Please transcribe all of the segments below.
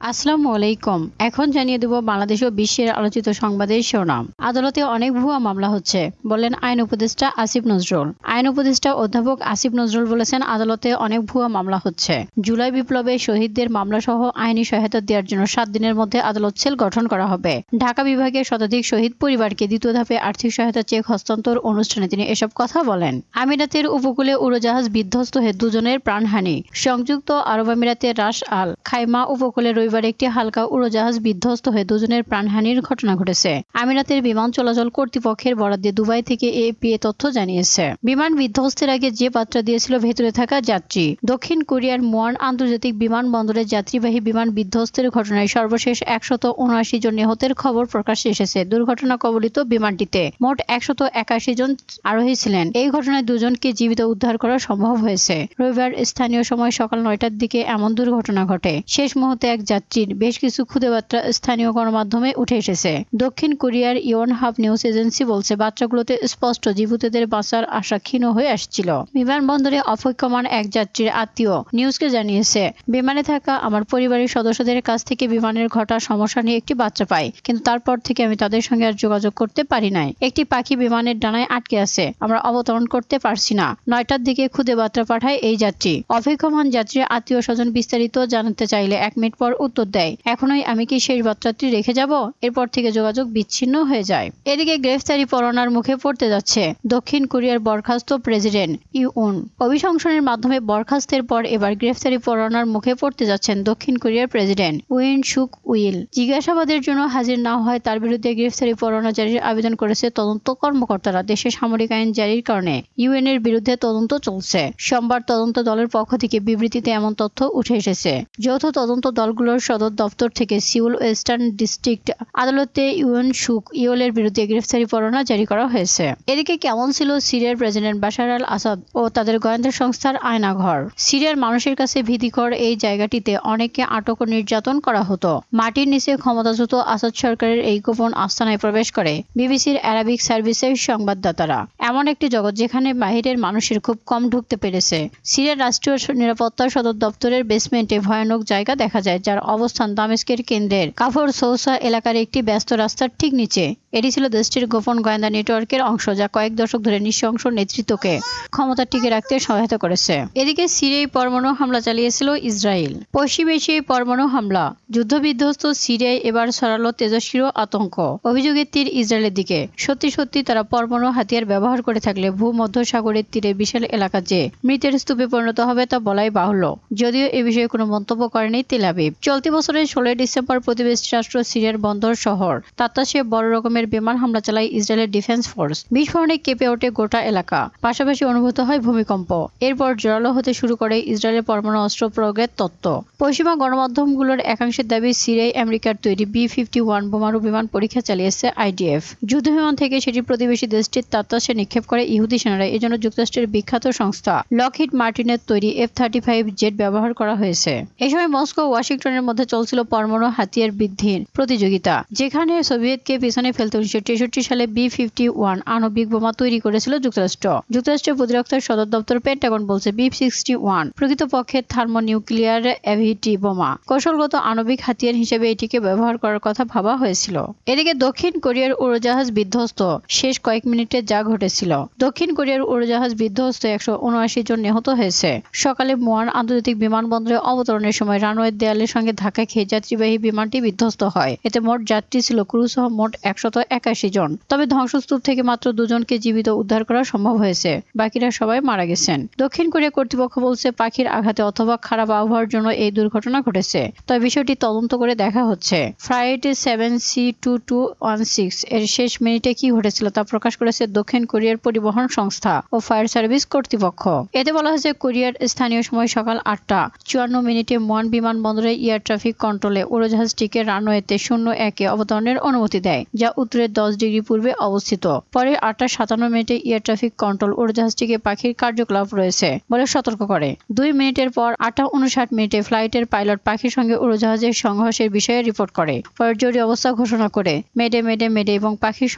আসসালামু আলাইকুম। এখন জানিয়ে দেব বাংলাদেশ ও বিশ্বের আলোচিত সংবাদের শিরোনাম। আদালতে অনেক ভুয়া মামলা হচ্ছে, বললেন আইন উপদেষ্টা আসিফ নজরুল। আইন উপদেষ্টা অধ্যাপক আসিফ নজরুল বলেছেন, আদালতে অনেক ভুয়া মামলা হচ্ছে। জুলাই বিপ্লবে শহীদদের মামলাসহ আইনি সহায়তা দেওয়ার জন্য 7 দিনের মধ্যে আদালত সেল গঠন করা হবে। ঢাকা বিভাগের শতাধিক শহীদ পরিবারকে দ্বিতীয় ধাপে আর্থিক সহায়তা চেক হস্তান্তর অনুষ্ঠানে তিনি এসব কথা বলেন। আমিরাতের উপকূলে উড়োজাহাজ বিধ্বস্ত হয়ে দুজনের প্রাণহানি। সংযুক্ত আরব আমিরাতের রাস আল খাইমা উপকূলে রবিবার একটি হালকা উড়োজাহাজ বিধ্বস্ত হয়ে দুজনের প্রাণহানির ঘটনা ঘটেছে। আমিরাতের বিমান চলাচল কর্তৃপক্ষের বরাদ্দে দুবাই থেকে এএপি তথ্য জানিয়েছে। বিমান বিধ্বস্তের আগে যে বার্তা দিয়েছিল ভেতরে থাকা যাত্রী। দক্ষিণ কোরিয়ার মুয়ান আন্তর্জাতিক বিমানবন্দরে যাত্রীবাহী বিমান বিধ্বস্তের ঘটনায় সর্বশেষ 179 জন নিহতের খবর প্রকাশ্যে এসেছে। দুর্ঘটনা কবলিত বিমানটিতে মোট 181 জন আরোহী ছিলেন। এই ঘটনায় দুজনকে জীবিত উদ্ধার করা সম্ভব হয়েছে। রবিবার স্থানীয় সময় সকাল 9টার দিকে এমন দুর্ঘটনা ঘটে। শেষ মুহূর্তে এক যাত্রীর বেশ কিছু খুদে বার্তা স্থানীয় গণমাধ্যমে উঠে এসেছে। দক্ষিণ কোরিয়ার ইয়নহাপ নিউজ এজেন্সি বলছে, বার্তাগুলোতে স্পষ্ট জীবিতদের বাঁচার আশা ক্ষীণ হয়ে আসছিল। বিমানবন্দরে অপেক্ষমান এক যাত্রীর আত্মীয় নিউজকে জানিয়েছে, বিমানে থাকা আমার পরিবারের সদস্যদের কাছ থেকে বিমানের ঘটা সমস্যা নিয়ে একটি বার্তা পাই, কিন্তু তারপর থেকে আমি তাদের সঙ্গে আর যোগাযোগ করতে পারি নাই। একটি পাখি বিমানের ডানায় আটকে আছে, আমরা অবতরণ করতে পারছি না। 9টার দিকে খুদে বার্তা পাঠায় এই যাত্রী। অপেক্ষমান যাত্রীর আত্মীয় স্বজন বিস্তারিত জানতে চাইলে 1 মিনিট পর উত্তর দেয়, এখনই আমি কি শেষ বার্তাটি রেখে যাব? এরপর থেকে যোগাযোগ বিচ্ছিন্ন হয়ে যায়। এদিকে গ্রেফতারি পরোয়ানার মুখে পড়তে যাচ্ছে দক্ষিণ কোরিয়ার বরখাস্ত প্রেসিডেন্ট ইউন। অভিশংসনের মাধ্যমে বরখাস্তের পর এবার গ্রেফতারি পরোয়ানার মুখে পড়তে যাচ্ছেন দক্ষিণ কোরিয়ার প্রেসিডেন্ট উইন সুক উইল। জিজ্ঞাসাবাদের জন্য হাজির না হয় তার বিরুদ্ধে গ্রেফতারি পরোয়ানা জারির আবেদন করেছে তদন্ত কর্মকর্তারা। দেশে সামরিক আইন জারির কারণে ইউএনের বিরুদ্ধে তদন্ত চলছে। সোমবার তদন্ত দলের পক্ষ থেকে বিবৃতিতে এমন তথ্য উঠে এসেছে। যৌথ তদন্ত দলগুলোর সদর দপ্তর থেকে সিউল ওয়েস্টার্ন ডিস্ট্রিক্ট আদালতে ইউএন সুক ইউলের বিরুদ্ধে গ্রেফতারি পরোয়ানা জারি করা হয়েছে। এদিকে কেমন ছিল সিরিয়ার প্রেসিডেন্ট বাশার আল আসাদ ও তাদের গোয়েন্দা সংস্থার আয়নাঘর? সিরিয়ার মানুষের কাছে ভীতিকর এই জায়গাটিতে অনেককে আটক ও নির্যাতন করা হতো। মাটির নিচে ক্ষমতাচ্যুত আসাদ সরকারের এই গোপন আস্তানায় প্রবেশ করে বিবিসির অ্যারাবিক সার্ভিসের সংবাদদাতারা। এমন একটি জগৎ যেখানে বাহিরের মানুষের খুব কম ঢুকতে পেরেছে। সিরিয়ার রাষ্ট্রীয় নিরাপত্তা সদর দপ্তরের বেসমেন্টে ভয়ানক জায়গা দেখা যায়, যার অবস্থান দামেস্কের কেন্দ্রের কাফর সৌসা এলাকার একটি ব্যস্ত রাস্তার ঠিক নিচে। এটি ছিল দেশটির গোপন গোয়েন্দা নেটওয়ার্কের অংশ, যা কয়েক দশক ধরে নৃশংস নেতৃত্বকে ক্ষমতা টিকে রাখতে সহায়তা করেছে। এদিকে সিরিয়ায় পরমাণু হামলা চালিয়েছিল ইসরায়েল। পশ্চিম এশিয়ায় পরমাণু হামলা। যুদ্ধবিধ্বস্ত সিরিয়ায় এবার ছড়ালো তেজস্ক্রিয় আতঙ্ক। অভিযোগের তীর ইসরায়েলের দিকে। সত্যি সত্যি তারা পরমাণু হাতিয়ার ব্যবহার করে থাকলে ভূমধ্যসাগরের তীরে বিশাল এলাকা যে মৃতের স্তূপে পরিণত হবে তা বলাই বাহুল্য। যদিও এ বিষয়ে কোনো মন্তব্য করেনি তেল আবিব। চলতি বছরের 16 ডিসেম্বর প্রতিবেশী রাষ্ট্র সিরিয়ার বন্দর শহর তাতাসে বড় রকমের বিমান হামলা চালায় ইসরায়েলের ডিফেন্স ফোর্স। বিস্ফোরণে কেঁপে ওঠে গোটা এলাকা। পাশাপাশি অনুভূত হয় ভূমিকম্প। এরপর জোরালো হতে শুরু করে ইসরায়েলের পরমাণু অস্ত্র প্রয়োগের তত্ত্ব। পশ্চিমা গণমাধ্যমগুলোর একাংশের দাবি, সিরিয়ায় আমেরিকার তৈরি B-51 বোমারু বিমান পরীক্ষা চালিয়েছে আইডিএফ। যুদ্ধবিমান থেকে সেটি প্রতিবেশী দেশটির তাতাসে নিক্ষেপ করে ইহুদি সেনারা। এজন্য যুক্তরাষ্ট্রের বিখ্যাত সংস্থা লকহিড মার্টিনের তৈরি F-35 জেট ব্যবহার করা হয়েছে। এই সময় মস্কো ও ওয়াশিংটনের মধ্যে চলছিল পরমাণু হাতিয়ার বৃদ্ধির প্রতিযোগিতা, যেখানে সোভিয়েতকে পেছনে ফেলতে 1963 সালে B-51 আণবিক বোমা তৈরি করেছিল যুক্তরাষ্ট্র। যুক্তরাষ্ট্রের প্রতিরক্ষা সদর দপ্তর পেন্টাগন বলছে, B-61 প্রকৃতপক্ষে থার্মোনিউক্লিয়ার অ্যাভিটি বোমা। কৌশলগত আণবিক হাতিয়ার হিসেবে এটিকে ব্যবহার করার কথা ভাবা হয়েছিল। এদিকে দক্ষিণ কোরিয়ার উড়োজাহাজ বিধ্বস্ত। শেষ কয়েক মিনিটে যা ঘটেছিল। দক্ষিণ কোরিয়ার উড়োজাহাজ বিধ্বস্ত 179 জন নিহত হয়েছে। সকালে মুয়ান আন্তর্জাতিক বিমানবন্দরে অবতরণের সময় রানওয়ের দেয়ালের সঙ্গে ধাক্কা খেয়ে যাত্রীবাহী বিমানটি বিধ্বস্ত হয়। এতে মোট যাত্রী ছিল ক্রু সহ মোট 181 জন। তবে ধ্বংসস্তূপ থেকে মাত্র 2 জনকে জীবিত উদ্ধার করা সম্ভব হয়েছে। বাকিরা সবাই মারা গেছেন। দক্ষিণ কোরিয়া কর্তৃপক্ষ বলছে, পাখির আঘাতে অথবা খারাপ আবহাওয়ার জন্য এই দুর্ঘটনা ঘটেছে। তবে বিষয়টি তদন্ত করে দেখা হচ্ছে। ফ্লাইট 7C2216 এর শেষ মিনিটে কি ঘটেছিল তা প্রকাশ করেছে দক্ষিণ কোরিয়ার পরিবহন সংস্থা ও ফায়ার সার্ভিস কর্তৃপক্ষ। এতে বলা হয়েছে, কোরিয়ার স্থানীয় সময় সকাল 8টা 54 মুয়ান বিমানবন্দরে এয়ার ট্রাফিক কন্ট্রোলে উড়োজাহাজটিকে রানওয়েতে 01-এ অবতরণের অনুমতি দেয়, যা উত্তর উত্তরের 10 ডিগ্রি পূর্বে অবস্থিত। পরে 8:57 এয়ার ট্রাফিক কন্ট্রোল উড়োজাহাজটিকে পাখির কার্যকলাপ রয়েছে বলে সতর্ক করে। 2 মিনিটের পর 8:59 ফ্লাইটের পাইলট পাখির সঙ্গে উড়োজাহাজের সংঘর্ষের বিষয়ে রিপোর্ট করে। পরে জরুরি অবস্থা ঘোষণা করে মেডে মেডে মেডে এবং পাখির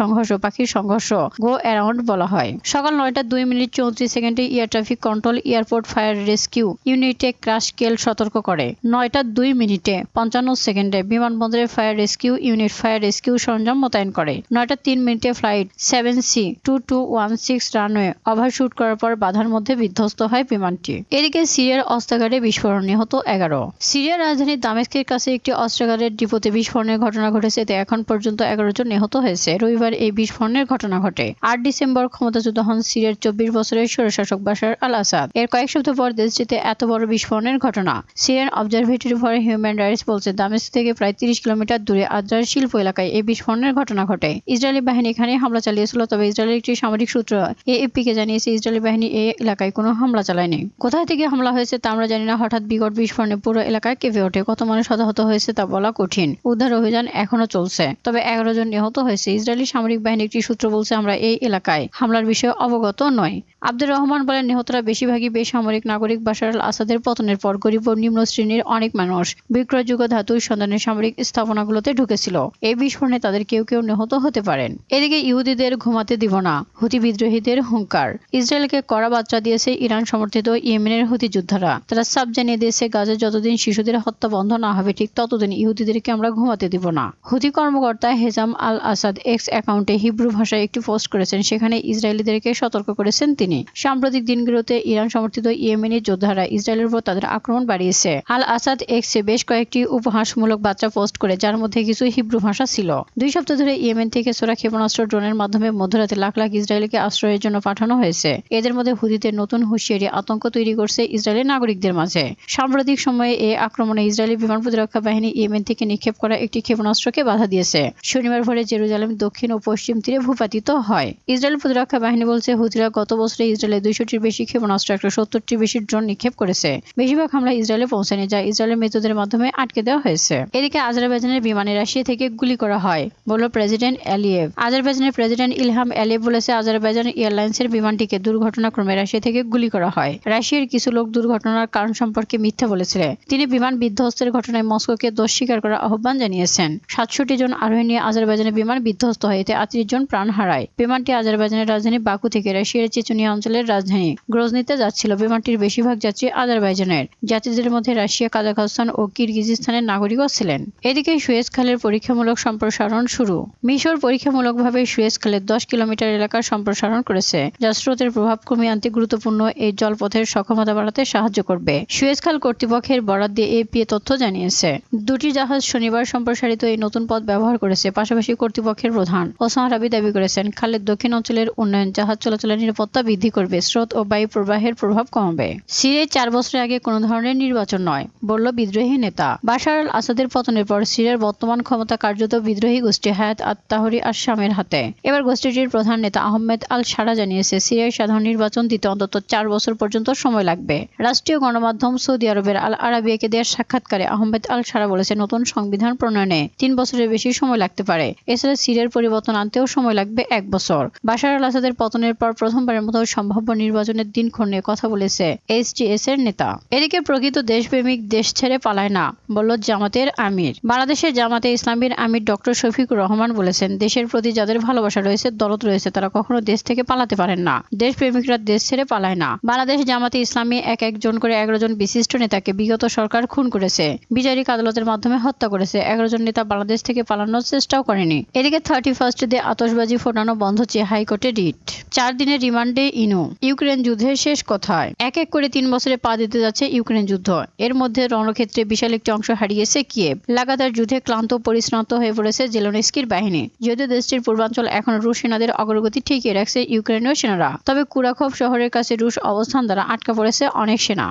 সংঘর্ষ গো অ্যারাউন্ড বলা হয়। সকাল 9:02 air traffic control airport fire rescue ইউনিটে ক্রাশ স্কেল সতর্ক করে। 9:02 বিমানবন্দরের fire rescue unit fire rescue সরঞ্জাম মোতায়েন করে। 9:03 ফ্লাইট 7C-2216 রানওয়ে ওভারশুট করার পর বাধার মধ্যে বিধ্বস্ত হয় বিমানটি। এদিকে সিরিয়ার অস্ত্রাগারে বিস্ফোরণ, নিহত 11। সিরিয়ার রাজধানী দামেস্কের কাছে একটি অস্ত্রাগারের ডিপোতে বিস্ফোরণের ঘটনা ঘটেছে, এতে এখন পর্যন্ত 11 জন নিহত হয়েছে। রবিবার এই বিস্ফোরণের ঘটনা ঘটে। 8 ডিসেম্বর ক্ষমতাচ্যুত হন সিরিয়ার 24 বছরের স্বৈরশাসক বাশার আল আসাদ। এর কয়েক সপ্তাহ পর দেশটিতে এত বড় বিস্ফোরণের ঘটনা। Syrian observatory for human rights বলছে, দামেস্ক থেকে প্রায় 30 কিলোমিটার দূরে আদ্রার শিল্প এলাকায় এই বিস্ফোরণের ঘটনা ঘটে। ইসরায়েলি বাহিনী এখানে হামলা চালিয়েছিল, তবে ইসরায়েলের একটি সামরিক সূত্র এএফপিকে জানিয়েছে ইসরায়েলি বাহিনী এই এলাকায় কোনো হামলা চালায়নি। কোথায় থেকে হামলা হয়েছে তা আমরা জানি না। হঠাৎ বিকট বিস্ফোরণে পুরো এলাকায় কেঁপে ওঠে। কত মানুষ হতাহত হয়েছে তা বলা কঠিন। উদ্ধার অভিযান এখনো চলছে, তবে 11 জন নিহত হয়েছে। ইসরায়েলি সামরিক বাহিনীর একটি সূত্র বলছে, আমরা এই এলাকায় হামলার বিষয়ে অবগত নই। আব্দুর রহমান বলেন, নিহতরা বেশিরভাগই বেসামরিক নাগরিক। বাশার আল আসাদের পতনের পর গরিব ও নিম্ন শ্রেণীর অনেক মানুষ বিক্রয়যোগ্য ধাতুর সন্ধানে সামরিক স্থাপনাগুলোতে ঢুকেছিল। এই বিস্ফোরণে তাদের কেউ কেউ নিহত হতে পারেন। এদিকে ইহুদিদের ঘুমাতে দিব না, হুতি বিদ্রোহীদের হুঙ্কার। ইসরায়েলকে কড়া বার্তা দিয়েছে ইরান সমর্থিত ইয়েমেনের হুতি যোদ্ধারা। তারা সাফ জানিয়ে দিয়েছে, গাজায় যতদিন শিশুদের হত্যা বন্ধ না হবে ঠিক ততদিন ইহুদিদেরকে আমরা ঘুমাতে দিব না। হুতি কর্মকর্তা হেজাম আল আসাদ এক্স অ্যাকাউন্টে হিব্রু ভাষায় একটি পোস্ট করেছেন, সেখানে ইসরায়েলিদেরকে সতর্ক করেছেন তিনি। সাম্প্রতিক দিনগুলোতে ইরান সমর্থিত ইয়েমেনি যোদ্ধারা ইসরায়েলের উপর তাদের আক্রমণ বাড়িয়েছে। আল আসাদ এক্সে বেশ কয়েকটি উপহাসমূলক বার্তা পোস্ট করে, যার মধ্যে কিছু হিব্রু ভাষা ছিল। 2 সপ্তাহ ধরে ইয়েমেন থেকে ছোড়া ক্ষেপণাস্ত্র ড্রোনের মাধ্যমে মধ্যরাতে লাখ লাখ ইসরায়েলিকে আশ্রয়ের জন্য পাঠানো হয়েছে। এদের মধ্যে হুতিদের নতুন হুঁশিয়ারি আতঙ্ক তৈরি করছে ইসরায়েলি নাগরিকদের মাঝে। সাম্প্রতিক সময়ে এই আক্রমণে ইসরায়েলি বিমান প্রতিরক্ষা বাহিনী ইয়েমেন থেকে নিক্ষেপ করা একটি ক্ষেপণাস্ত্রকে বাধা দিয়েছে। শনিবার ভোরে জেরুজালেম দক্ষিণ ও পশ্চিম তীরে ভূপাতিত হয়। ইসরায়েল প্রতিরক্ষা বাহিনী বলছে, হুতিরা গত বছরে ইসরায়েলে 200টির বেশি ক্ষেপণাস্ত্র 170টির বেশি ড্রোন নিক্ষেপ করেছে। বেশিরভাগ হামলা ইসরায়েলে পৌঁছায়নি, যা ইসরায়েলের মৃতদের মাধ্যমে আটকে দেওয়া হয়েছে। এদিকে আজারবাইজানের বিমানে রাশিয়া থেকে গুলি করা হয় বলল president Aliyev. আজারবাইজানের president Ilham Aliyev বলেছে, আজারবাইজান এয়ারলাইন্সের বিমানটিকে দুর্ঘটনাক্রমে রাশিয়া থেকে গুলি করা হয়। রাশিয়ার কিছু লোক দুর্ঘটনার কারণ সম্পর্কে মিথ্যা বলেছিল। তিনি বিমান বিধ্বস্তের ঘটনায় মস্কোকে দোষ স্বীকার করার আহ্বান জানিয়েছেন। 67 জন আরোহী নিয়ে আজারবাইজানের বিমান বিধ্বস্ত হয়, এতে 38 জন প্রাণ হারায়। বিমানটি আজারবাইজানের রাজধানী বাকু থেকে রাশিয়ার চেচনিয়া অঞ্চলের রাজধানী গ্রোজনিতে যাচ্ছিল। বিমানটির বেশিরভাগ যাত্রী আজারবাইজানের। যাত্রীদের মধ্যে রাশিয়া, কাজাখস্তান ও কিরগিজস্তানের নাগরিকও ছিলেন। এদিকে সুয়েজ খালের পরীক্ষামূলক সম্প্রসারণ শুরু। মিশর পরীক্ষামূলকভাবে সুয়েজ খালের 10 কিলোমিটার এলাকার সম্প্রসারণ করেছে, যা স্রোতের প্রভাব কমিয়ে আনতে গুরুত্বপূর্ণ। এই জলপথের সক্ষমতা বাড়াতে সাহায্য করবে। সুয়েজ খাল কর্তৃপক্ষের বরাত দিয়ে এএপি তথ্য জানিয়েছে। 2টি জাহাজ শনিবার সম্প্রসারিত এই নতুন পথ ব্যবহার করেছে। পাশাপাশি কর্তৃপক্ষের প্রধান ওসামা রাবি দাবি করেছেন, খালের দক্ষিণ অঞ্চলের উন্নয়ন জাহাজ চলাচলের নিরাপত্তা বৃদ্ধি করবে, স্রোত ও বায়ু প্রবাহের প্রভাব কমাবে। সিরিয়ায় 4 বছর আগে কোনো ধরনের নির্বাচন নয়, বলল বিদ্রোহী নেতা। বাশার আল আসাদের পতনের পর সিরিয়ার বর্তমান ক্ষমতা কার্যত বিদ্রোহী গোষ্ঠী হায়াত আত-তাহরি আশ-শামের হাতে। এবার গোষ্ঠীটির প্রধান নেতা আহমেদ আল শারা জানিয়েছে, সিরিয়ায় সাধারণ নির্বাচন দিতে অন্তত 4 বছর পর্যন্ত সময় লাগবে। রাষ্ট্রীয় গণমাধ্যম সৌদি আরবের আল আরাবিয়াকে দেওয়া সাক্ষাৎকারে আহমেদ আল শারা বলেছে, নতুন সংবিধান প্রণয়নে 3 বছরের বেশি সময় লাগতে পারে। এছাড়া সিরিয়ার পরিবর্তন আনতেও সময় লাগবে 1 বছর। বাশার আল আসাদের পতনের পর প্রথমবারের মতো সম্ভাব্য নির্বাচনের দিনক্ষণ নিয়ে কথা বলেছে এইচটিএস এর নেতা। এদিকে প্রকৃত দেশপ্রেমিক দেশ ছেড়ে পালায় না, বলল জামাতের আমির। বাংলাদেশের জামাতে ইসলামীর আমির ডক্টর শফিকুর রহমান বলেছেন, দেশের প্রতি যাদের ভালোবাসা রয়েছে, দরদ রয়েছে, তারা কখনো দেশ থেকে পালাতে পারেন না। দেশপ্রেমিকরা দেশ ছেড়ে পালায় না। বাংলাদেশ জামাতে ইসলামী একজন করে 11 জন বিশিষ্ট নেতাকে বিগত সরকার খুন করেছে, বিচারিক আদালতের মাধ্যমে হত্যা করেছে। 11 জন নেতা বাংলাদেশ থেকে পালানোর চেষ্টাও করেনি। এদিকে 31st ডে আতশবাজি ফোটানো বন্ধ চেয়ে হাইকোর্টে রিট। 4 দিনের রিমান্ডে ইনু। ইউক্রেন যুদ্ধের শেষ কথায়। এক এক করে 3 বছরে পা দিতে যাচ্ছে ইউক্রেন যুদ্ধ। এর মধ্যে রণক্ষেত্রে বিশাল একটি অংশ হারিয়েছে কিয়েভ। লাগাতার যুদ্ধে ক্লান্ত পরিশ্রান্ত হয়ে পড়েছে জেলেনস্কির বাহিনী। যদিও দেশটির পূর্বাঞ্চল এখন রুশ সেনাদের অগ্রগতি ঠেকিয়ে রাখছে ইউক্রেনীয় সেনারা, তবে কুরাখভ শহরের কাছে রুশ অবস্থান দ্বারা আটকা পড়েছে অনেক সেনা।